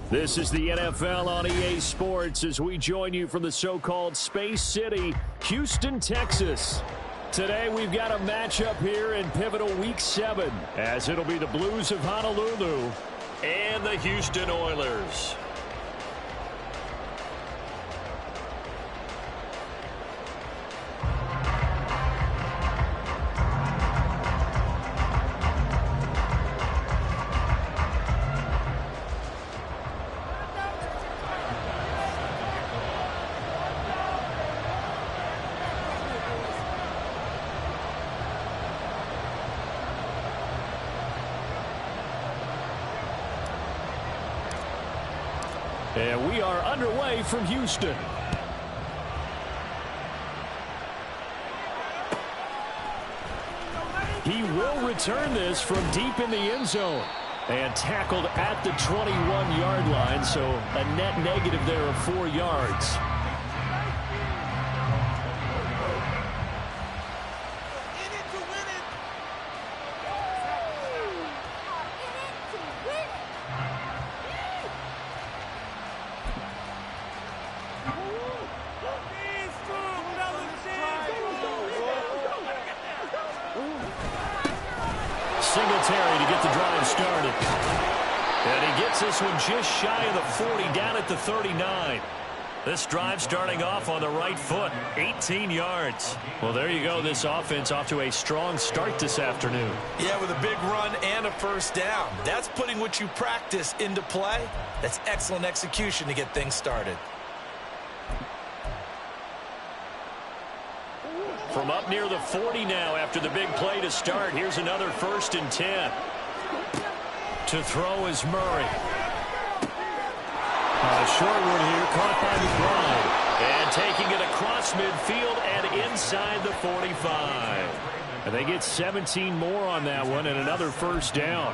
This is the NFL on EA Sports as we join you from the so-called Space City, Houston, Texas. Today we've got a matchup here in pivotal Week 7 as it'll be the Blues of Honolulu and the Houston Oilers. And we are underway from Houston. He will return this from deep in the end zone. And tackled at the 21-yard line, so a net negative there of 4 yards. Singletary to get the drive started. And he gets this one just shy of the 40, down at the 39. This drive starting off on the right foot, 18 yards. Well, there you go. This offense off to a strong start this afternoon. Yeah, with a big run and a first down. That's putting what you practice into play. That's excellent execution to get things started. From up near the 40 now after the big play to start. Here's another 1st and 10. To throw is Murray. Short one here, caught by McBride. And taking it across midfield and inside the 45. And they get 17 more on that one and another first down.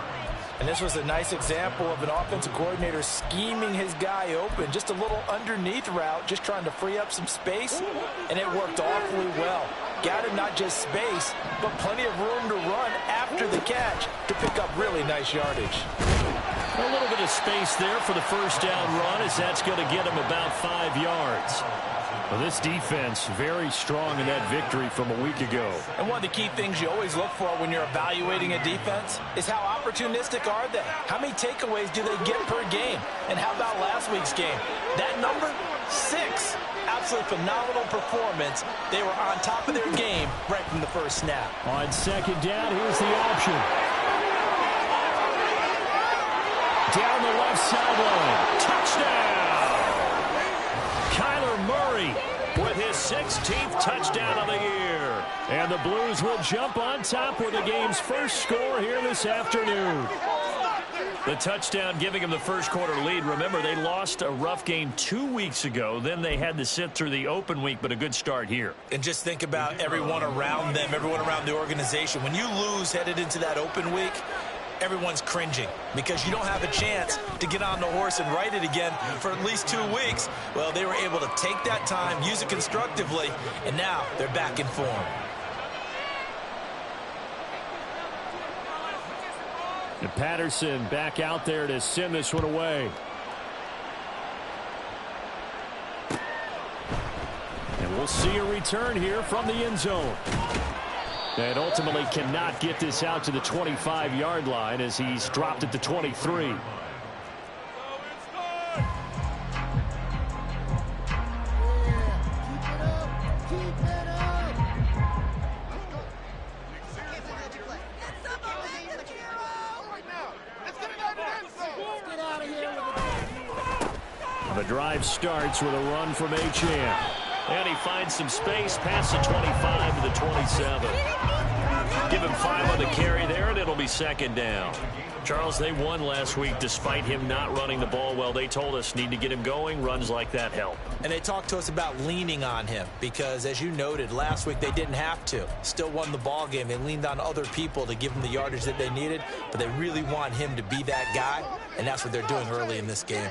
And this was a nice example of an offensive coordinator scheming his guy open. Just a little underneath route, just trying to free up some space. And it worked awfully well. Got him not just space, but plenty of room to run after the catch to pick up really nice yardage. A little bit of space there for the first down run, as that's going to get him about 5 yards. Well, this defense very strong in that victory from a week ago. And one of the key things you always look for when you're evaluating a defense is how opportunistic are they? How many takeaways do they get per game? And how about last week's game? That number, 6. Absolutely phenomenal performance. They were on top of their game right from the first snap. On second down, here's the option. Down the left sideline. Touchdown! Kyler Murray with his 16th touchdown of the year. And the Blues will jump on top with the game's first score here this afternoon. The touchdown giving them the first quarter lead. Remember, they lost a rough game 2 weeks ago. Then they had to sit through the open week, but a good start here. And just think about everyone around them, everyone around the organization. When you lose headed into that open week, everyone's cringing because you don't have a chance to get on the horse and ride it again for at least 2 weeks. Well, they were able to take that time, use it constructively, and now they're back in form. And Patterson back out there to send this one away. And we'll see a return here from the end zone. And ultimately cannot get this out to the 25-yard line as he's dropped at the 23. The drive starts with a run from Achane. And he finds some space past the 25 to the 27. Give him 5 on the carry there, and it'll be second down. Charles, they won last week despite him not running the ball well. They told us need to get him going. Runs like that help. And they talked to us about leaning on him because, as you noted, last week they didn't have to. Still won the ball game. They leaned on other people to give them the yardage that they needed, but they really want him to be that guy, and that's what they're doing early in this game.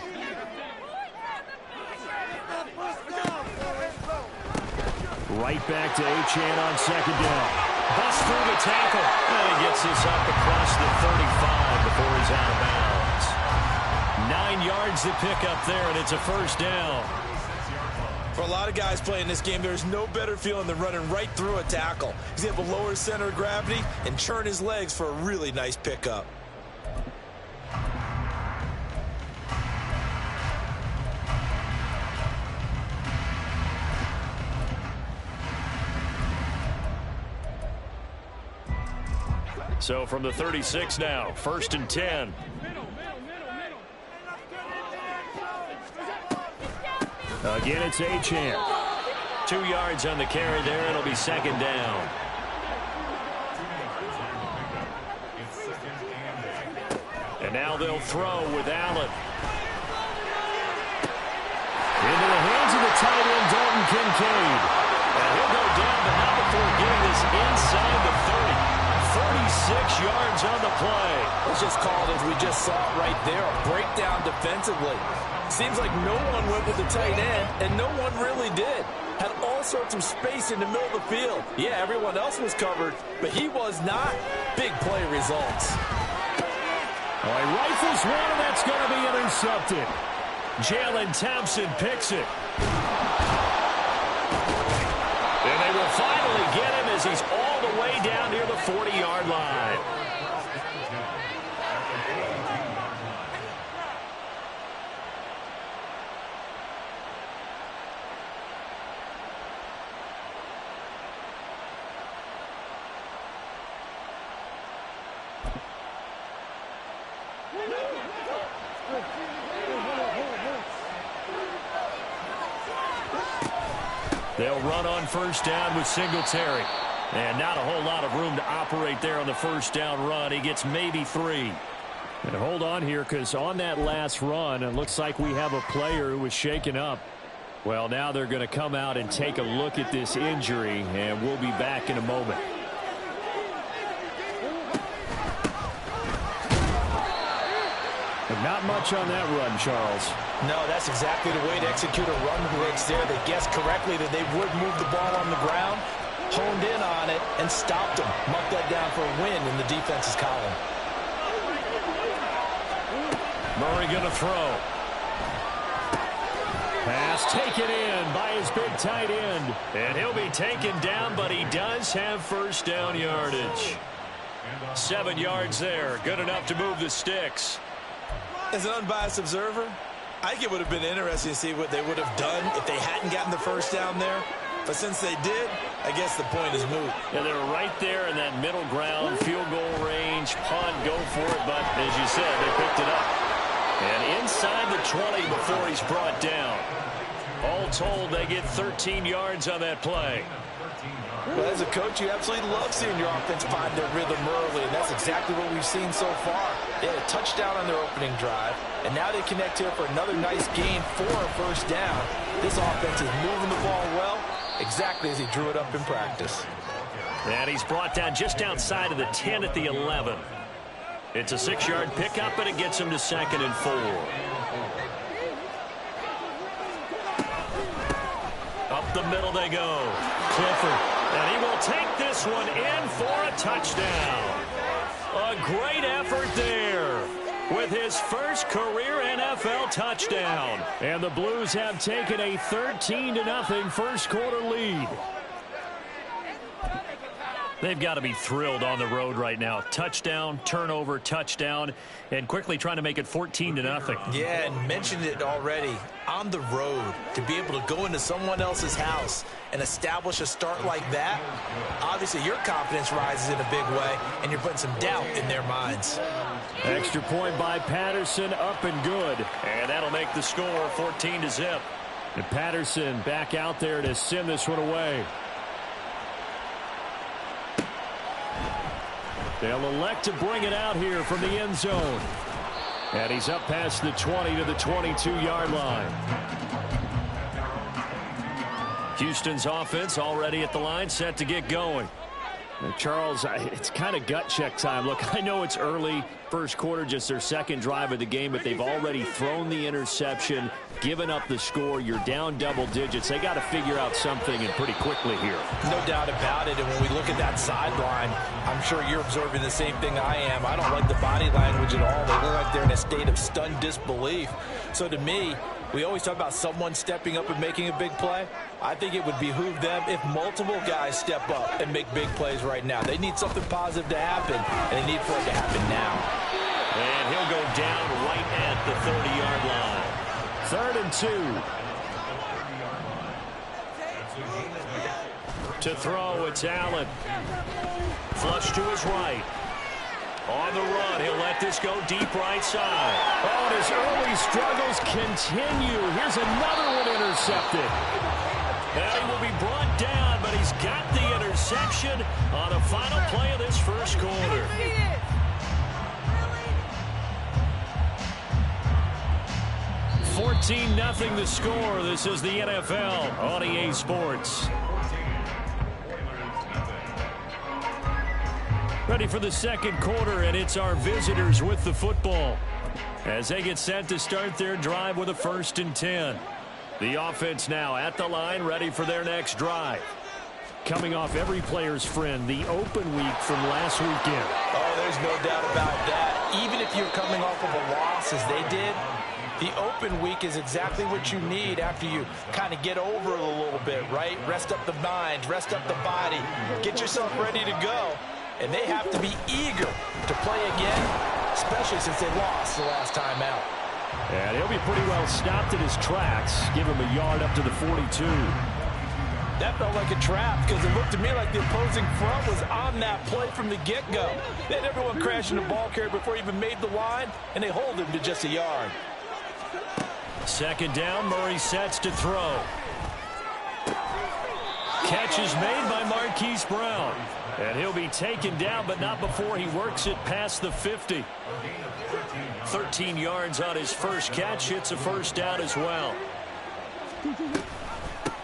Right back to Achane on second down. Bust through the tackle. And he gets this up across the finds the pickup there, and it's a first down. For a lot of guys playing this game, there's no better feeling than running right through a tackle. He's able to lower his center of gravity and churn his legs for a really nice pickup. So from the 36 now, 1st and 10. Again, it's Achane. 2 yards on the carry there. It'll be 2nd down. And now they'll throw with Allen. Into the hands of the tight end, Dalton Kincaid. And he'll go down, but not before getting this inside the 30. 46 yards on the play. Let's just call it as we just saw it right there, a breakdown defensively. Seems like no one went with the tight end, and no one really did. Had all sorts of space in the middle of the field. Yeah, everyone else was covered, but he was not. Big play results. Well, he rifles one, and that's going to be intercepted. Jalen Thompson picks it. And they will finally get him as he's all the way down near the 40-yard line. They'll run on 1st down with Singletary. And not a whole lot of room to operate there on the 1st down run. He gets maybe 3. And hold on here, because on that last run, it looks like we have a player who was shaken up. Well, now they're going to come out and take a look at this injury, and we'll be back in a moment. But not much on that run, Charles. No, that's exactly the way to execute a run blitz there. They guessed correctly that they would move the ball on the ground, honed in on it, and stopped them. Mucked that down for a win in the defense's column. Murray going to throw. Pass taken in by his big tight end. And he'll be taken down, but he does have 1st down yardage. 7 yards there. Good enough to move the sticks. As an unbiased observer, I think it would have been interesting to see what they would have done if they hadn't gotten the 1st down there. But since they did, I guess the point is moot. Yeah, they were right there in that middle ground, field goal range, punt, go for it. But as you said, they picked it up. And inside the 20 before he's brought down. All told, they get 13 yards on that play. Well, as a coach, you absolutely love seeing your offense find their rhythm early, and that's exactly what we've seen so far. They had a touchdown on their opening drive, and now they connect here for another nice gain for a 1st down. This offense is moving the ball well, exactly as he drew it up in practice. And he's brought down just outside of the 10 at the 11. It's a 6-yard pickup, and it gets him to 2nd and 4. Up the middle they go. Clifford. And he will take this one in for a touchdown. A great effort there with his first career NFL touchdown. And the Blues have taken a 13-0 first quarter lead. They've got to be thrilled on the road right now. Touchdown, turnover, touchdown, and quickly trying to make it 14-0. Yeah, and mentioned it already. On the road, to be able to go into someone else's house and establish a start like that, obviously your confidence rises in a big way, and you're putting some doubt in their minds. Extra point by Patterson, up and good. And that'll make the score 14-0. And Patterson back out there to send this one away. They'll elect to bring it out here from the end zone. And he's up past the 20 to the 22-yard line. Houston's offense already at the line, set to get going. Now, Charles, it's kind of gut check time. Look, I know it's early, first quarter, just their 2nd drive of the game, but they've already thrown the interception, given up the score. You're down double digits. They got to figure out something, and pretty quickly here. No doubt about it. And when we look at that sideline, I'm sure you're observing the same thing I am. I don't like the body language change at all. They look like they're in a state of stunned disbelief. So to me, we always talk about someone stepping up and making a big play. I think it would behoove them if multiple guys step up and make big plays right now. They need something positive to happen, and they need for it to happen now. And he'll go down right at the 30-yard line. 3rd and 2. To throw, it's Allen. Flush to his right. On the run, he'll let this go deep right side. Oh, and his early struggles continue. Here's another one intercepted. Now he will be brought down, but he's got the interception on the final play of this first quarter. $14-0 the score. This is the NFL on EA Sports. Ready for the second quarter, and it's our visitors with the football as they get set to start their drive with a 1st and 10. The offense now at the line, ready for their next drive. Coming off every player's friend, the open week from last weekend. Oh, there's no doubt about that. Even if you're coming off of a loss as they did, the open week is exactly what you need after you kind of get over it a little bit, right? Rest up the mind, rest up the body, get yourself ready to go. And they have to be eager to play again, especially since they lost the last time out. And he'll be pretty well stopped in his tracks. Give him a yard up to the 42. That felt like a trap because it looked to me like the opposing front was on that play from the get-go. They had everyone crashing the ball carrier before he even made the line, and they hold him to just a yard. 2nd down, Murray sets to throw. Catch is made by Marquise Brown. And he'll be taken down, but not before he works it past the 50. 13 yards on his first catch. It's a 1st down as well.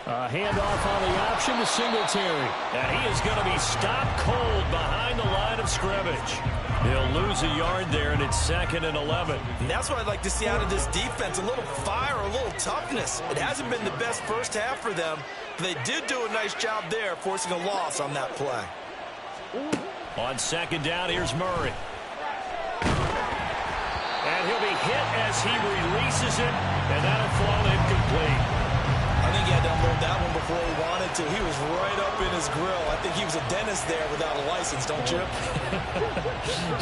A handoff on the option to Singletary. And he is going to be stopped cold behind the line of scrimmage. He'll lose a yard there, and it's 2nd and 11. And that's what I'd like to see out of this defense, a little fire, a little toughness. It hasn't been the best first half for them, but they did do a nice job there, forcing a loss on that play. On 2nd down, here's Murray. And he'll be hit as he releases it, and that'll fall incomplete. I think he had to unload that one before he wanted to. He was right up in his grill. I think he was a dentist there without a license, don't you?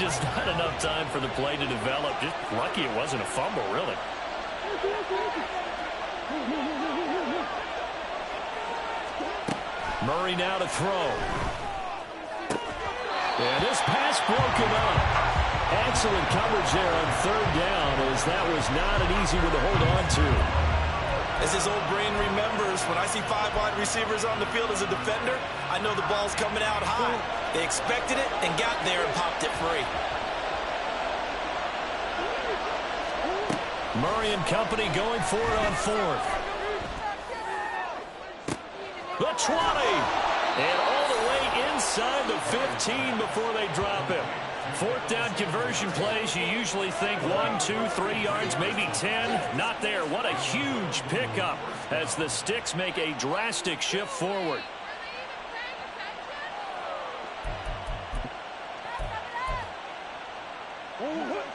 Just not enough time for the play to develop. Just lucky it wasn't a fumble, really. Murray now to throw. And this pass broken up. Excellent coverage there on 3rd down, as that was not an easy one to hold on to. As his old brain remembers, when I see 5 wide receivers on the field as a defender, I know the ball's coming out high. They expected it and got there and popped it free. Murray and company going for it on 4th. The 20. And all the way inside the 15 before they drop him. 4th down conversion plays, you usually think 1, 2, 3 yards, maybe 10. Not there. What a huge pickup as the Sticks make a drastic shift forward.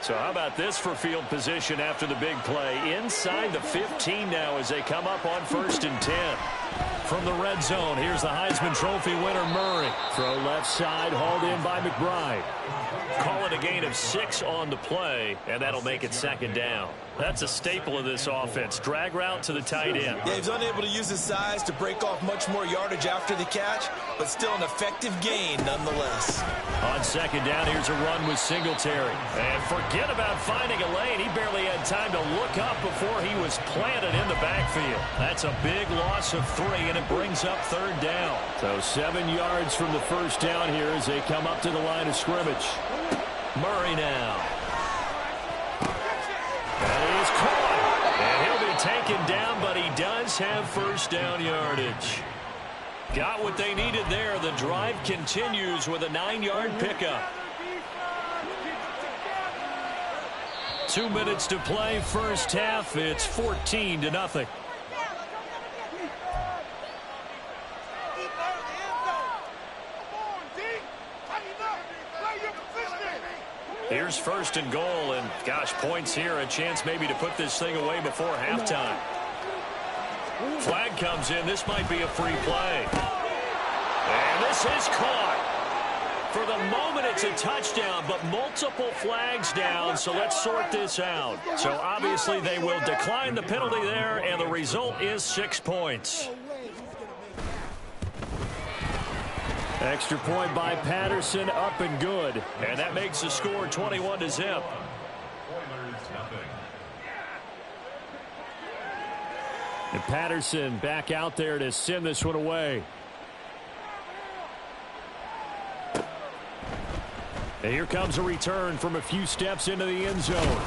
So how about this for field position after the big play? Inside the 15 now as they come up on 1st and 10. From the red zone, here's the Heisman Trophy winner, Murray. Throw left side, hauled in by McBride. Call it a gain of 6 on the play, and that'll make it 2nd down. That's a staple of this offense. Drag route to the tight end. Yeah, he's unable to use his size to break off much more yardage after the catch, but still an effective gain nonetheless. On 2nd down, here's a run with Singletary. And forget about finding a lane. He barely had time to look up before he was planted in the backfield. That's a big loss of 3, and it brings up 3rd down. So 7 yards from the 1st down here as they come up to the line of scrimmage. Murray now. And he's caught. And he'll be taken down, but he does have 1st down yardage. Got what they needed there. The drive continues with a 9-yard pickup. 2 minutes to play, first half. It's 14-0. Here's Here's first and goal, and gosh, points here, a chance maybe to put this thing away before halftime. Flag comes in. This might be a free play. And this is caught. For the moment, it's a touchdown, but multiple flags down, so let's sort this out. So obviously they will decline the penalty there, and the result is 6 points. Extra point by Patterson, up and good. And that makes the score 21-0. And Patterson back out there to send this one away. And here comes a return from a few steps into the end zone.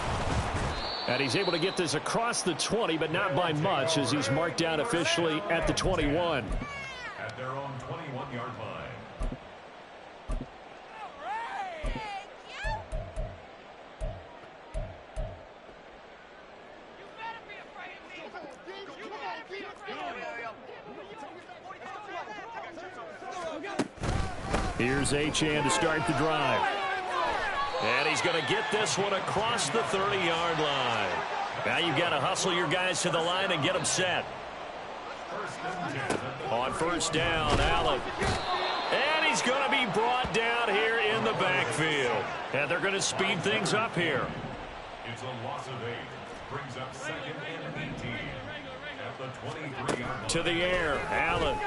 And he's able to get this across the 20, but not by much, as he's marked down officially at the 21. At their own 21-yard line. Here's Achane to start the drive. And he's going to get this one across the 30-yard line. Now you've got to hustle your guys to the line and get them set. On first down, Allen. And he's going to be brought down here in the backfield. And they're going to speed things up here. It's a loss of 8. Brings up second and 18. At the 23-yard line. To the air, Allen.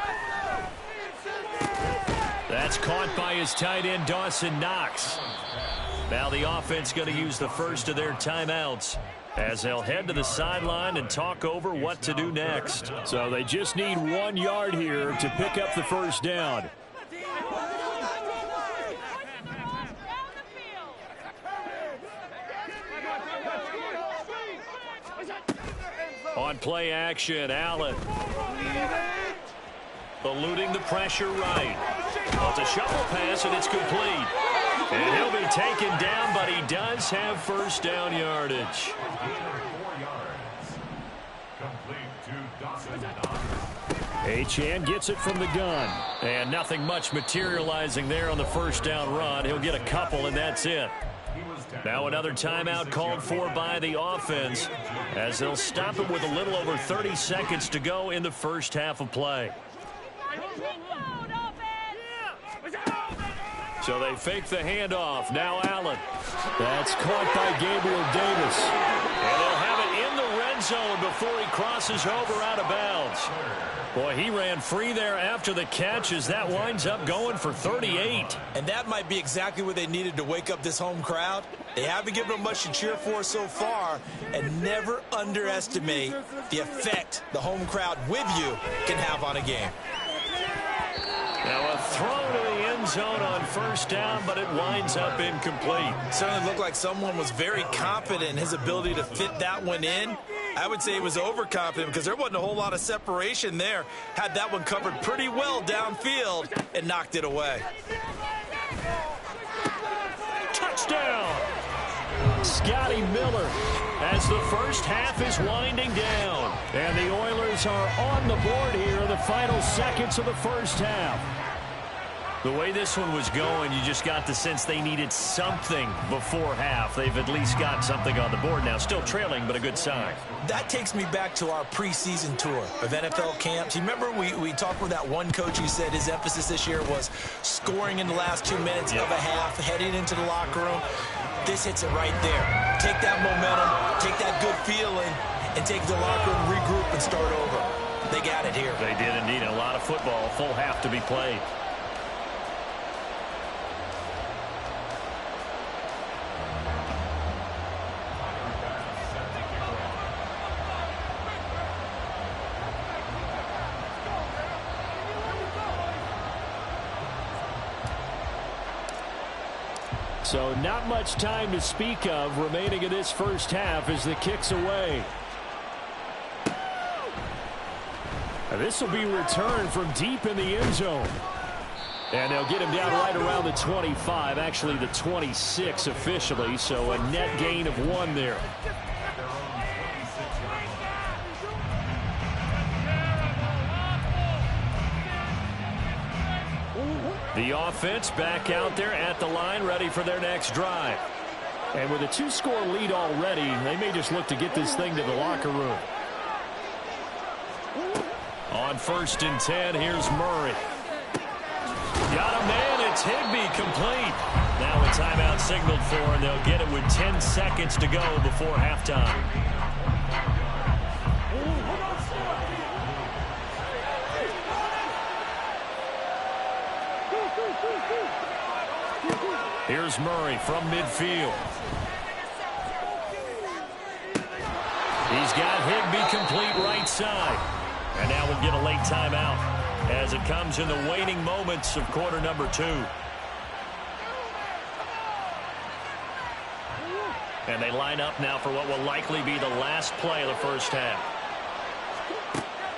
That's caught by his tight end, Dawson Knox. Now the offense going to use the first of their timeouts as they'll head to the sideline and talk over what to do next. So they just need 1 yard here to pick up the first down. On play action, Allen. Eluding the pressure right. Well, it's a shuffle pass, and it's complete. And he'll be taken down, but he does have first down yardage. 4 yards. Complete to Dawson Knox. Achane gets it from the gun. And nothing much materializing there on the first down run. He'll get a couple, and that's it. Now another timeout called for by the offense as they'll stop it with a little over 30 seconds to go in the first half of play. So they fake the handoff. Now Allen. That's caught by Gabriel Davis. And they'll have it in the red zone before he crosses over out of bounds. Boy, he ran free there after the catch as that winds up going for 38. And that might be exactly what they needed to wake up this home crowd. They haven't given them much to cheer for so far, and never underestimate the effect the home crowd with you can have on a game. Now a throw to the end zone on first down, but it winds up incomplete. Certainly looked like someone was very confident in his ability to fit that one in. I would say he was overconfident because there wasn't a whole lot of separation there. Had that one covered pretty well downfield and knocked it away. Touchdown! Scotty Miller as the first half is winding down. And the Oilers are on the board here in the final seconds of the first half. The way this one was going, you just got the sense they needed something before half. They've at least got something on the board now. Still trailing, but a good sign. That takes me back to our preseason tour of NFL camps. You remember we talked with that one coach who said his emphasis this year was scoring in the last 2 minutes of a half, heading into the locker room. This hits it right there. Take that momentum, take that good feeling, and take the locker room, regroup, and start over. They got it here. They did indeed. A lot of football, full half to be played. So not much time to speak of remaining in this first half as the kick's away. And this will be returned from deep in the end zone. And they'll get him down right around the 25, actually the 26 officially, so a net gain of 1 there. The offense back out there at the line, ready for their next drive. And with a 2-score lead already, they may just look to get this thing to the locker room. On 1st and 10, here's Murray. Got a man, it's Higbee, complete. Now a timeout signaled for, and they'll get it with 10 seconds to go before halftime. Here's Murray from midfield. He's got Higbee complete right side. And now we'll get a late timeout as it comes in the waning moments of quarter number 2. And they line up now for what will likely be the last play of the first half.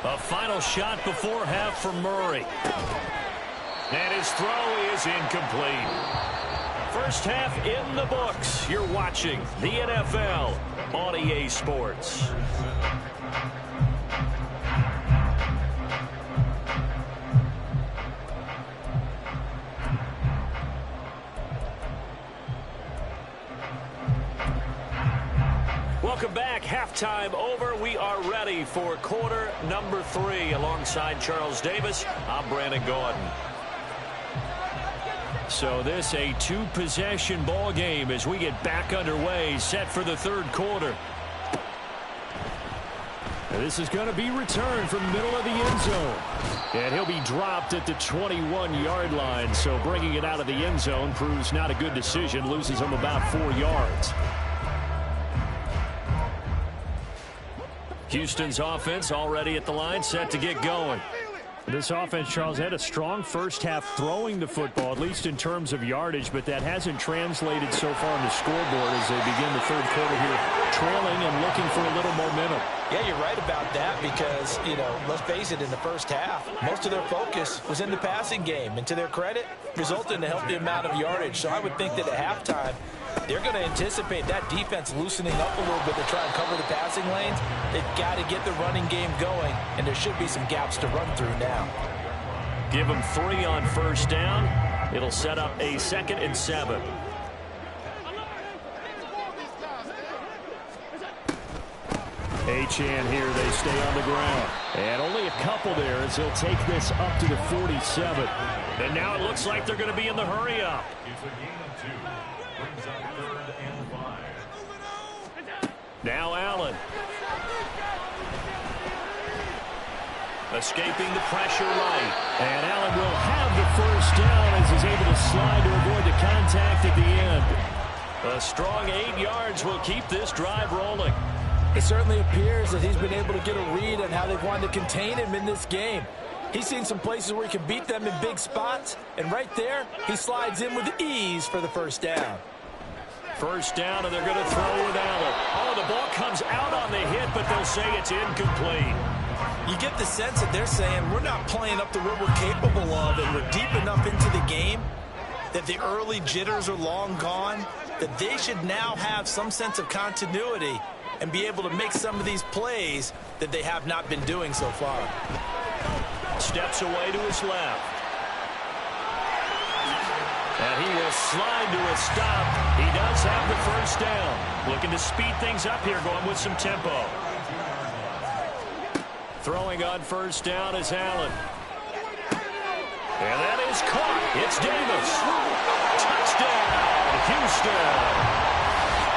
A final shot before half for Murray. And his throw is incomplete. First half in the books. You're watching the NFL on EA Sports. Welcome back. Halftime over. We are ready for quarter number 3. Alongside Charles Davis, I'm Brandon Gordon. So this a 2-possession ball game as we get back underway, set for the 3rd quarter. This is going to be returned from middle of the end zone. And he'll be dropped at the 21-yard line. So bringing it out of the end zone proves not a good decision. Loses him about 4 yards. Houston's offense already at the line, set to get going. This offense, Charles, had a strong first half throwing the football, at least in terms of yardage, but that hasn't translated so far on the scoreboard as they begin the 3rd quarter here, trailing and looking for a little momentum. Yeah, you're right about that because, let's face it, in the first half, most of their focus was in the passing game. And to their credit, resulted in a healthy amount of yardage. So I would think that at halftime, they're going to anticipate that defense loosening up a little bit to try and cover the passing lanes. They've got to get the running game going, and there should be some gaps to run through now. Give them 3 on first down. It'll set up a 2nd and 7. Achane here, they stay on the ground. And only a couple there as he'll take this up to the 47. And now it looks like they're going to be in the hurry-up. It's a gain of 2. Brings up 3rd and 5. Now Allen. Escaping the pressure right. And Allen will have the first down as he's able to slide to avoid the contact at the end. A strong 8 yards will keep this drive rolling. It certainly appears that he's been able to get a read on how they've wanted to contain him in this game. He's seen some places where he can beat them in big spots, and right there, he slides in with ease for the first down. First down, and they're going to throw with Allen. Oh, the ball comes out on the hit, but they'll say it's incomplete. You get the sense that they're saying we're not playing up to what we're capable of, and we're deep enough into the game that the early jitters are long gone, that they should now have some sense of continuity and be able to make some of these plays that they have not been doing so far. Steps away to his left. And he will slide to a stop. He does have the first down. Looking to speed things up here, going with some tempo. Throwing on first down is Allen. And that is caught. It's Davis. Touchdown, Houston.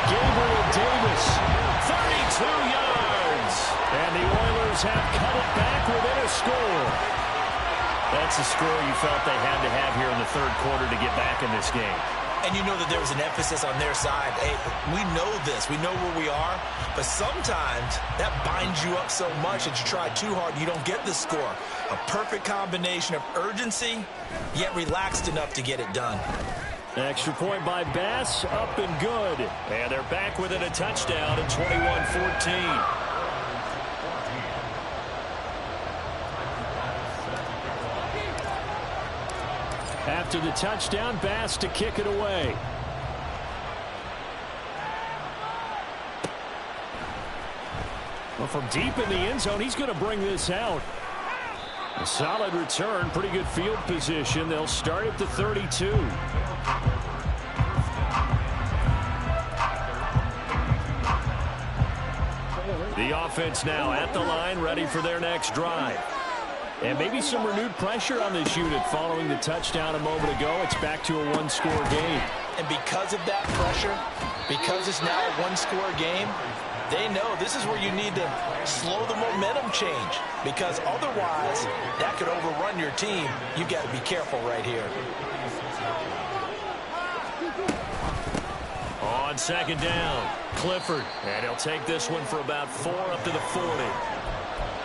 Gabriel Davis, 32 yards. And the Oilers have cut it back within a score. That's a score you felt they had to have here in the 3rd quarter to get back in this game. And you know that there was an emphasis on their side. Hey, we know this. We know where we are. But sometimes that binds you up so much that you try too hard and you don't get the score. A perfect combination of urgency, yet relaxed enough to get it done. Extra point by Bass, up and good. And they're back within a touchdown at 21-14. After the touchdown, Bass to kick it away. Well, from deep in the end zone, he's going to bring this out. A solid return, pretty good field position. They'll start at the 32. The offense now at the line, ready for their next drive. And maybe some renewed pressure on this unit following the touchdown a moment ago. It's back to a one-score game. And because of that pressure, because it's now a one-score game, they know this is where you need to slow the momentum change, because otherwise that could overrun your team. You've got to be careful right here. On second down, Clifford. And he'll take this one for about 4 up to the 40.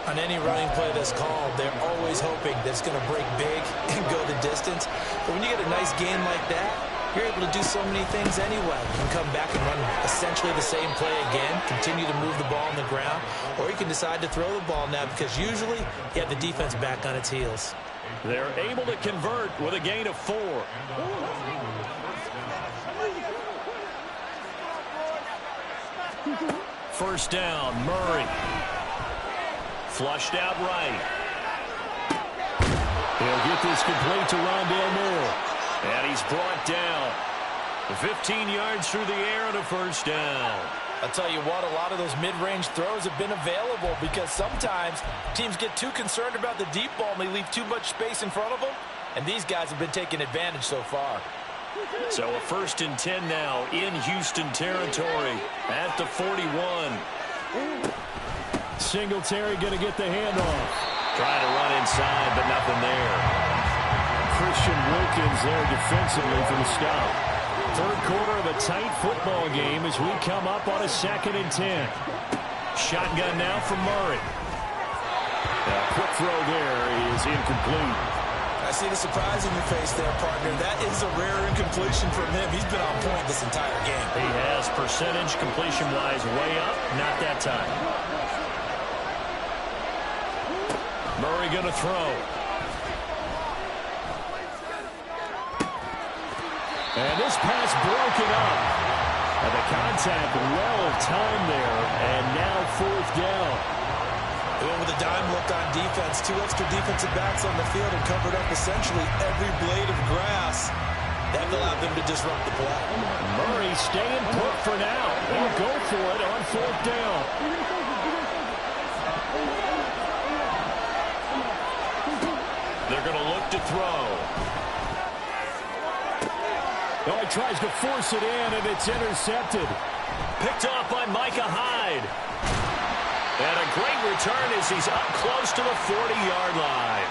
On any running play that's called, they're always hoping that it's going to break big and go the distance. But when you get a nice game like that, you're able to do so many things anyway. You can come back and run essentially the same play again, continue to move the ball on the ground, or you can decide to throw the ball now because usually you have the defense back on its heels. They're able to convert with a gain of 4. First down, Murray. Flushed out right. He'll get this complete to Rondale Moore. And he's brought down. 15 yards through the air and a first down. I'll tell you what, a lot of those mid-range throws have been available because sometimes teams get too concerned about the deep ball and they leave too much space in front of them. And these guys have been taking advantage so far. So a 1st and 10 now in Houston territory at the 41. Singletary going to get the handoff. Trying to run inside, but nothing there. Christian Wilkins there defensively for the stop. Third quarter of a tight football game as we come up on a 2nd and 10. Shotgun now from Murray. A quick throw there is incomplete. I see the surprise in your face there, partner. That is a rare incompletion from him. He's been on point this entire game. He has percentage completion-wise way up. Not that time. Murray going to throw. And this pass broken up. And the contact well timed there. And now 4th down. They went with a dime look on defense. 2 extra defensive backs on the field and covered up essentially every blade of grass. That allowed them to disrupt the play. Murray staying put for now. He'll go for it on 4th down. They're going to look to throw. Oh, he tries to force it in, and it's intercepted. Picked off by Micah Hyde. And a great return as he's up close to the 40-yard line.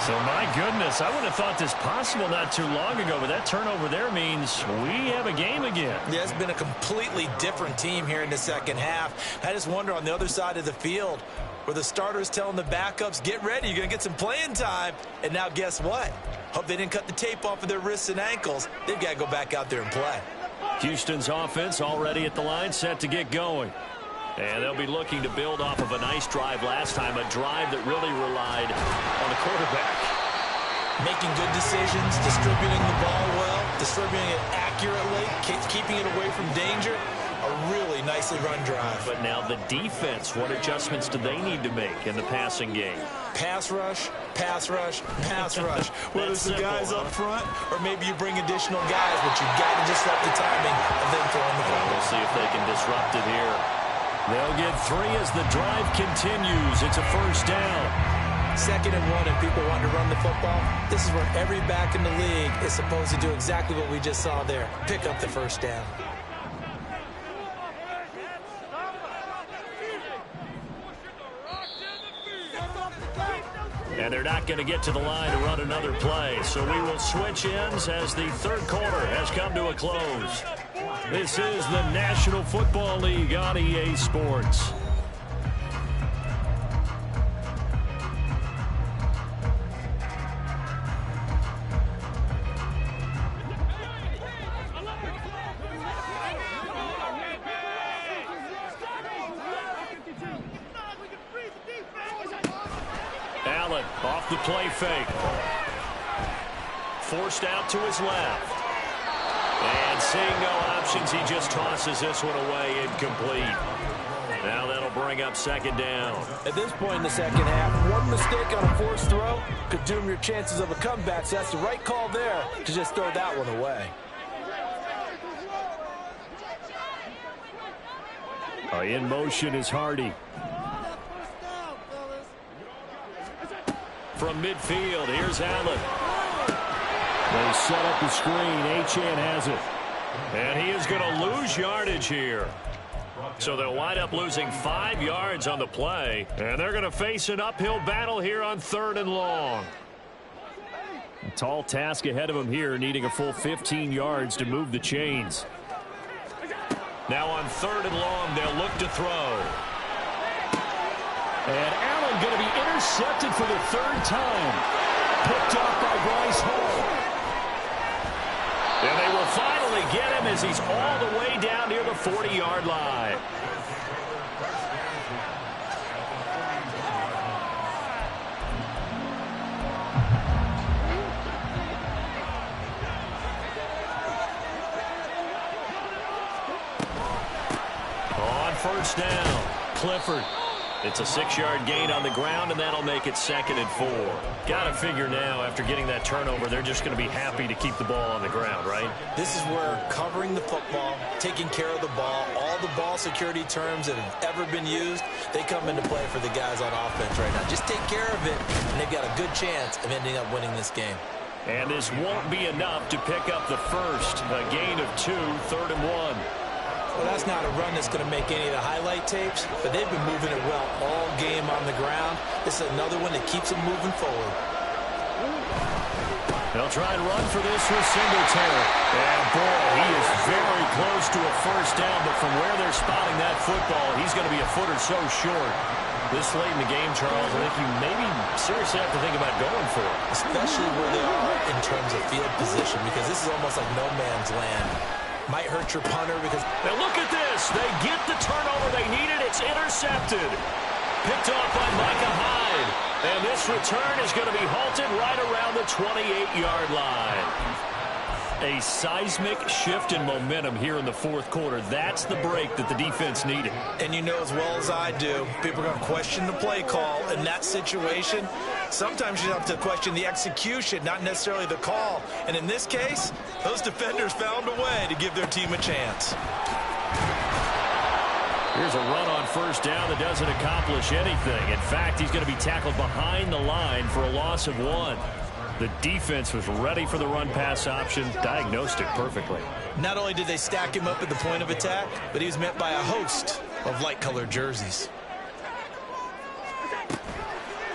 So, my goodness, I wouldn't have thought this possible not too long ago, but that turnover there means we have a game again. Yeah, it's been a completely different team here in the second half. I just wonder on the other side of the field where the starters telling the backups, get ready, you're going to get some playing time. And now guess what? Hope they didn't cut the tape off of their wrists and ankles. They've got to go back out there and play. Houston's offense already at the line, set to get going. And they'll be looking to build off of a nice drive last time, a drive that really relied on the quarterback. Making good decisions, distributing the ball well, distributing it accurately, keeping it away from danger. A really nicely run drive. But now the defense, what adjustments do they need to make in the passing game? Pass rush, pass rush, pass rush. Whether it's the guys up front or maybe you bring additional guys, but you've got to disrupt the timing of them throwing the ball. We'll see if they can disrupt it here. They'll get 3 as the drive continues. It's a first down. 2nd and 1 and people want to run the football. This is where every back in the league is supposed to do exactly what we just saw there. Pick up the first down. And they're not going to get to the line to run another play. So we will switch ends as the third quarter has come to a close. This is the National Football League on EA Sports. Allen off the play fake. Forced out to his left. And seeing no options, he just tosses this one away, incomplete. Now that'll bring up 2nd down. At this point in the second half, one mistake on a forced throw could doom your chances of a comeback. So that's the right call there to just throw that one away. In motion is Hardy. From midfield, here's Allen. They set up the screen. Achane has it. And he is going to lose yardage here. So they'll wind up losing 5 yards on the play. And they're going to face an uphill battle here on 3rd and long. A tall task ahead of them here, needing a full 15 yards to move the chains. Now on 3rd and long, they'll look to throw. And Allen going to be intercepted for the 3rd time. Picked off by Bryce Hall. And they will finally get him as he's all the way down near the 40-yard line. On 1st down, Clifford. It's a 6-yard gain on the ground, and that'll make it 2nd and 4. Got to figure now, after getting that turnover, they're just going to be happy to keep the ball on the ground, right? This is where covering the football, taking care of the ball, all the ball security terms that have ever been used, they come into play for the guys on offense right now. Just take care of it, and they've got a good chance of ending up winning this game. And this won't be enough to pick up the first. A gain of 2, 3rd and 1. Well, that's not a run that's going to make any of the highlight tapes, but they've been moving it well all game on the ground. This is another one that keeps them moving forward. They'll try and run for this with Singletary. And, boy, he is very close to a 1st down, but from where they're spotting that football, he's going to be a foot or so short. This late in the game, Charles, I think you maybe seriously have to think about going for it. Especially where they are in terms of field position, because this is almost like no man's land. Might hurt your punter because... Now look at this. They get the turnover they needed. It's intercepted. Picked off by Micah Hyde. And this return is going to be halted right around the 28-yard line. A seismic shift in momentum here in the 4th quarter. That's the break that the defense needed. And you know as well as I do, people are going to question the play call in that situation. Sometimes you have to question the execution, not necessarily the call. And in this case, those defenders found a way to give their team a chance. Here's a run on 1st down that doesn't accomplish anything. In fact, he's going to be tackled behind the line for a loss of 1. The defense was ready for the run-pass option, diagnosed it perfectly. Not only did they stack him up at the point of attack, but he was met by a host of light-colored jerseys.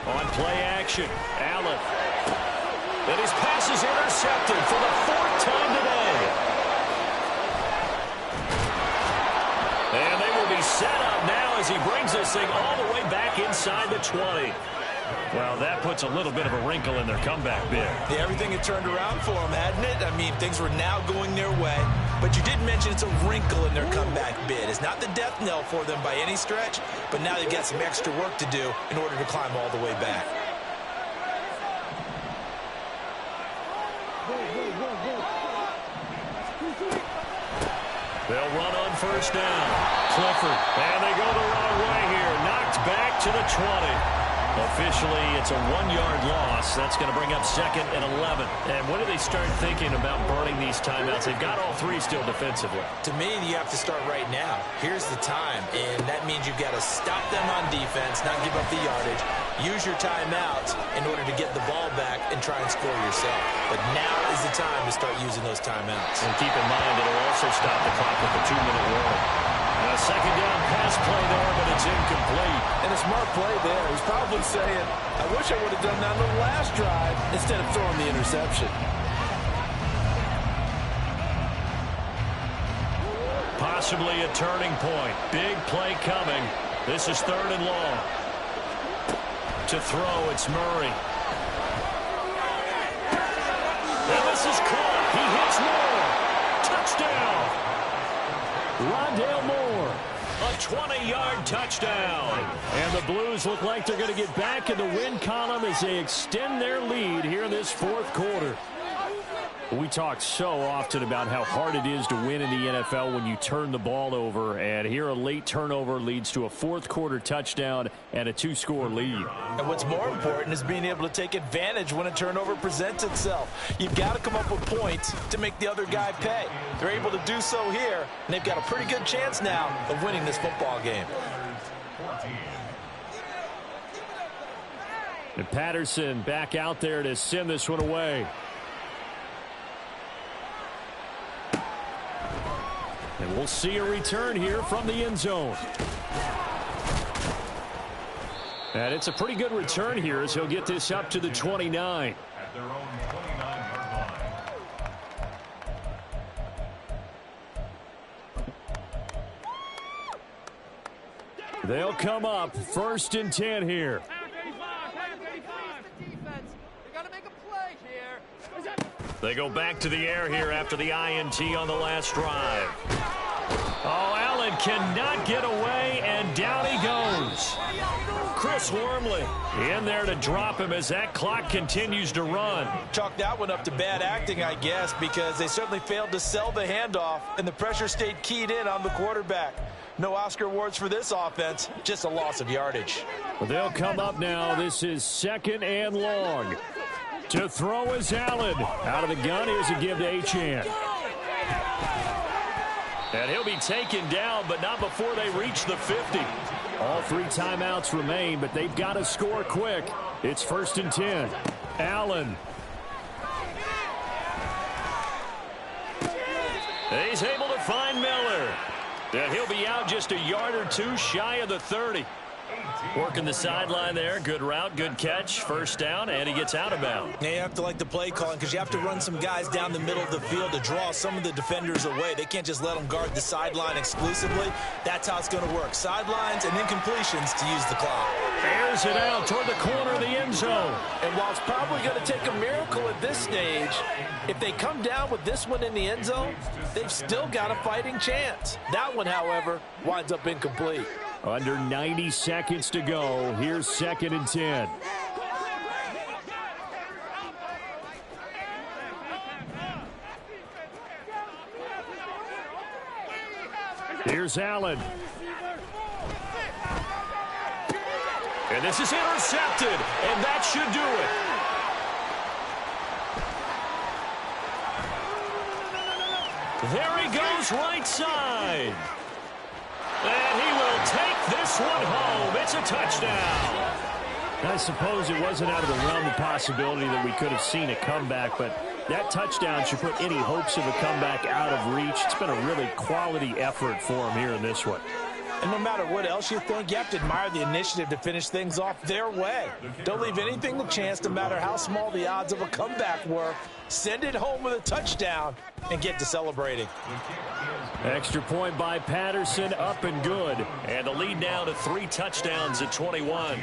On play action, Allen. And his pass is intercepted for the 4th time today. And they will be set up now as he brings this thing all the way back inside the 20. Well, that puts a little bit of a wrinkle in their comeback bid. Yeah, everything had turned around for them, hadn't it? I mean, things were now going their way. But you did mention it's a wrinkle in their comeback bid. It's not the death knell for them by any stretch, but now they've got some extra work to do in order to climb all the way back. They'll run on 1st down. Clifford, and they go the wrong way here. Knocked back to the 20. Officially, it's a 1-yard loss. That's going to bring up 2nd and 11. And when do they start thinking about burning these timeouts? They've got all 3 still defensively. To me, you have to start right now. Here's the time, and that means you've got to stop them on defense, not give up the yardage. Use your timeouts in order to get the ball back and try and score yourself. But now is the time to start using those timeouts. And keep in mind, it'll also stop the clock with the 2-minute warning. A 2nd down pass play there, but it's incomplete. And a smart play there. He's probably saying, I wish I would have done that on the last drive instead of throwing the interception. Possibly a turning point. Big play coming. This is 3rd and long. To throw, it's Murray. And this is caught. He hits Moore. Touchdown. Rondale Moore. A 20-yard touchdown. And the Blues look like they're going to get back in the win column as they extend their lead here in this 4th quarter. We talk so often about how hard it is to win in the NFL when you turn the ball over, and here a late turnover leads to a fourth-quarter touchdown and a two-score lead. And what's more important is being able to take advantage when a turnover presents itself. You've got to come up with points to make the other guy pay. They're able to do so here, and they've got a pretty good chance now of winning this football game. And Patterson back out there to send this one away. And we'll see a return here from the end zone. And it's a pretty good return here as he'll get this up to the 29. At their own 29-yard line. They'll come up 1st and 10 here. They go back to the air here after the INT on the last drive. Oh, Allen cannot get away, and down he goes. Chris Wormley in there to drop him as that clock continues to run. Chalk that one up to bad acting, I guess, because they certainly failed to sell the handoff, and the pressure stayed keyed in on the quarterback. No Oscar awards for this offense, just a loss of yardage. They'll come up now. This is 2nd and long. To throw is Allen. Out of the gun, here's a give to Achane. And he'll be taken down, but not before they reach the 50. All 3 timeouts remain, but they've got to score quick. It's 1st and 10. Allen. He's able to find Miller. And he'll be out just a yard or 2 shy of the 30. Working the sideline there. Good route, good catch. 1st down, and he gets out of bounds. Yeah, you have to like the play calling because you have to run some guys down the middle of the field to draw some of the defenders away. They can't just let them guard the sideline exclusively. That's how it's going to work. Sidelines and incompletions to use the clock. Airs it out toward the corner of the end zone. And while it's probably going to take a miracle at this stage, if they come down with this one in the end zone, they've still got a fighting chance. That one, however, winds up incomplete. Under 90 seconds to go. Here's 2nd and 10. Here's Allen. And this is intercepted, and that should do it. There he goes, right side. And he will take this one home. It's a touchdown. I suppose it wasn't out of the realm of possibility that we could have seen a comeback, but that touchdown should put any hopes of a comeback out of reach. It's been a really quality effort for him here in this one. And no matter what else you think, you have to admire the initiative to finish things off their way. Don't leave anything to chance, no matter how small the odds of a comeback were. Send it home with a touchdown and get to celebrating. Extra point by Patterson, up and good. And the lead now to 3 touchdowns at 21.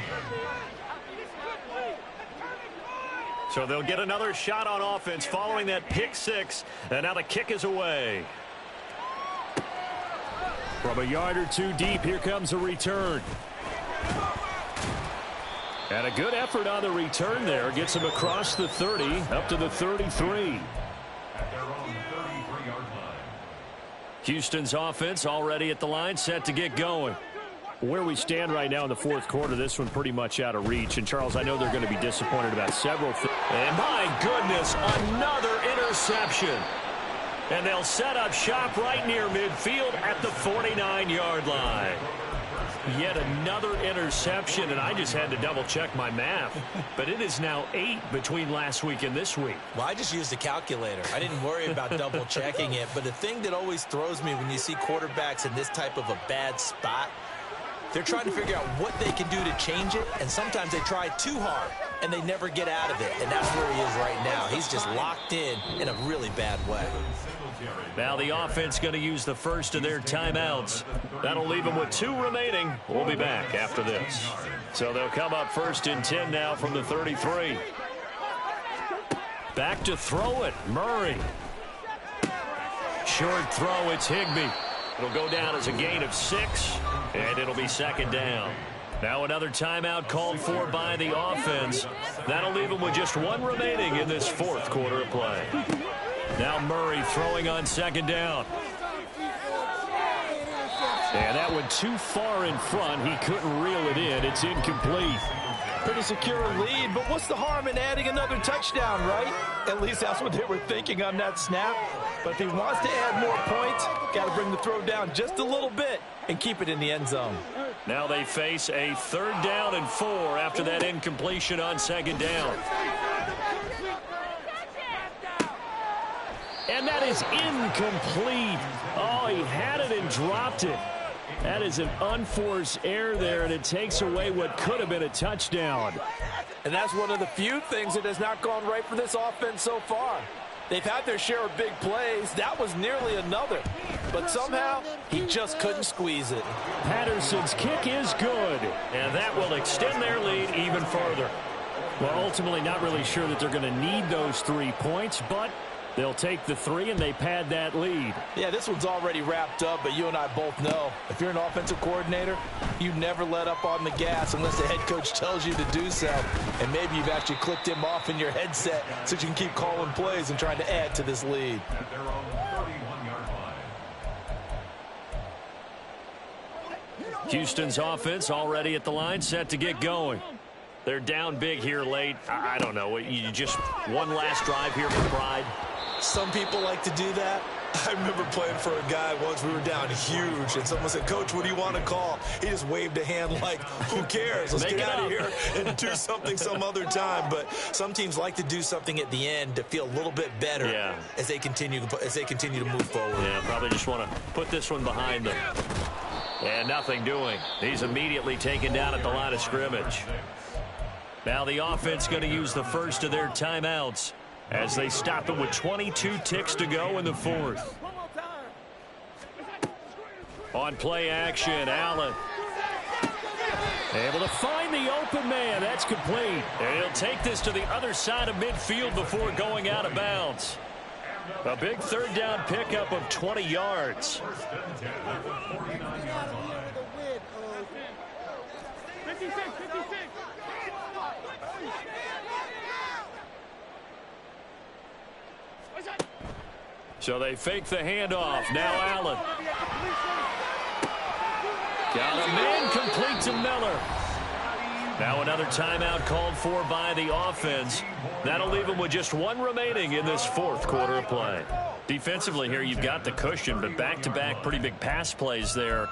So they'll get another shot on offense following that pick 6. And now the kick is away. From a yard or 2 deep, here comes a return. And a good effort on the return there. Gets him across the 30, up to the 33. At their own 33-yard line. Houston's offense already at the line, set to get going. Where we stand right now in the 4th quarter, this one pretty much out of reach. And, Charles, I know they're going to be disappointed about several things. And, my goodness, another interception. And they'll set up shop right near midfield at the 49-yard line. Yet another interception, and I just had to double-check my math. But it is now 8 between last week and this week. Well, I just used a calculator. I didn't worry about double-checking it. But the thing that always throws me when you see quarterbacks in this type of a bad spot, they're trying to figure out what they can do to change it, and sometimes they try too hard, and they never get out of it. And that's where he is right now. He's just locked in a really bad way. Now the offense going to use the first of their timeouts. That'll leave them with 2 remaining. We'll be back after this. So they'll come up 1st and 10 now from the 33. Back to throw it. Murray. Short throw. It's Higbee. It'll go down as a gain of 6, and it'll be 2nd down. Now another timeout called for by the offense. That'll leave them with just 1 remaining in this 4th quarter of play. Now Murray throwing on second down. And that one too far in front. He couldn't reel it in. It's incomplete. Pretty secure lead, but what's the harm in adding another touchdown, right? At least that's what they were thinking on that snap. But if he wants to add more points, got to bring the throw down just a little bit and keep it in the end zone. Now they face a 3rd down and 4 after that incompletion on second down. And that is incomplete. Oh, he had it and dropped it. That is an unforced error there, and it takes away what could have been a touchdown. And that's one of the few things that has not gone right for this offense so far. They've had their share of big plays. That was nearly another. But somehow, he just couldn't squeeze it. Patterson's kick is good, and that will extend their lead even further. Well, ultimately, not really sure that they're going to need those 3 points, but they'll take the 3 and they pad that lead. Yeah, this one's already wrapped up, but you and I both know if you're an offensive coordinator, you never let up on the gas unless the head coach tells you to do so. And maybe you've actually clicked him off in your headset so you can keep calling plays and trying to add to this lead. At their own 31-yard line. Houston's offense already at the line, set to get going. They're down big here late. I don't know. You just one last drive here for pride. Some people like to do that. I remember playing for a guy once. We were down huge, and someone said, "Coach, what do you want to call?" He just waved a hand like, who cares? Let's get out of here and do something some other time. But some teams like to do something at the end to feel a little bit better as they continue to move forward. Yeah, probably just want to put this one behind them. And nothing doing. He's immediately taken down at the line of scrimmage. Now the offense going to use the first of their timeouts as they stop it with 22 ticks to go in the 4th. On play action, Allen. Able to find the open man. That's complete. And he'll take this to the other side of midfield before going out of bounds. A big 3rd down pickup of 20 yards. So they fake the handoff. Now Allen. Got a man, complete to Miller. Now another timeout called for by the offense. That'll leave them with just 1 remaining in this 4th quarter of play. Defensively here, you've got the cushion, but back-to-back pretty big pass plays there.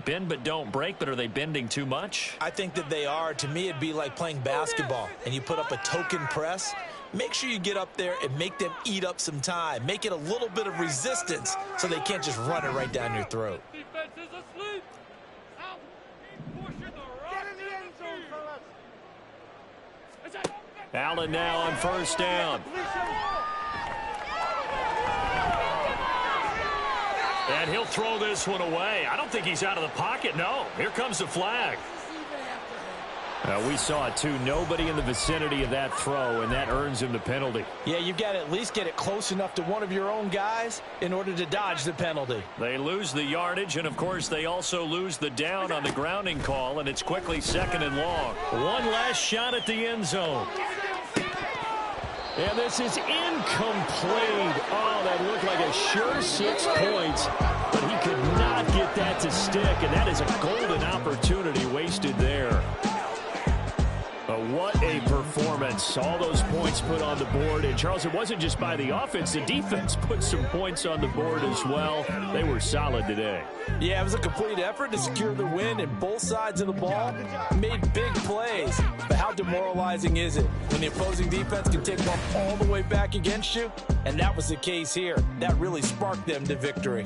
Bend but don't break, but are they bending too much? I think that they are. To me, it'd be like playing basketball, and you put up a token press. Make sure you get up there and make them eat up some time. Make it a little bit of resistance so they can't just run it right down your throat. Defense is asleep. Out. Pushing the right in the end zone, fellas. Allen now on 1st down. And he'll throw this one away. I don't think he's out of the pocket. No, here comes the flag. We saw it too. Nobody in the vicinity of that throw, and that earns him the penalty. Yeah, you've got to at least get it close enough to one of your own guys in order to dodge the penalty. They lose the yardage, and of course they also lose the down on the grounding call, and it's quickly 2nd and long. One last shot at the end zone. And this is incomplete. Oh, that looked like a sure 6 points, but he could not get that to stick, and that is a golden opportunity wasted there. But what a performance. All those points put on the board. And, Charles, it wasn't just by the offense. The defense put some points on the board as well. They were solid today. Yeah, it was a complete effort to secure the win, and both sides of the ball made big plays. But how demoralizing is it when the opposing defense can take them all the way back against you? And that was the case here. That really sparked them to victory.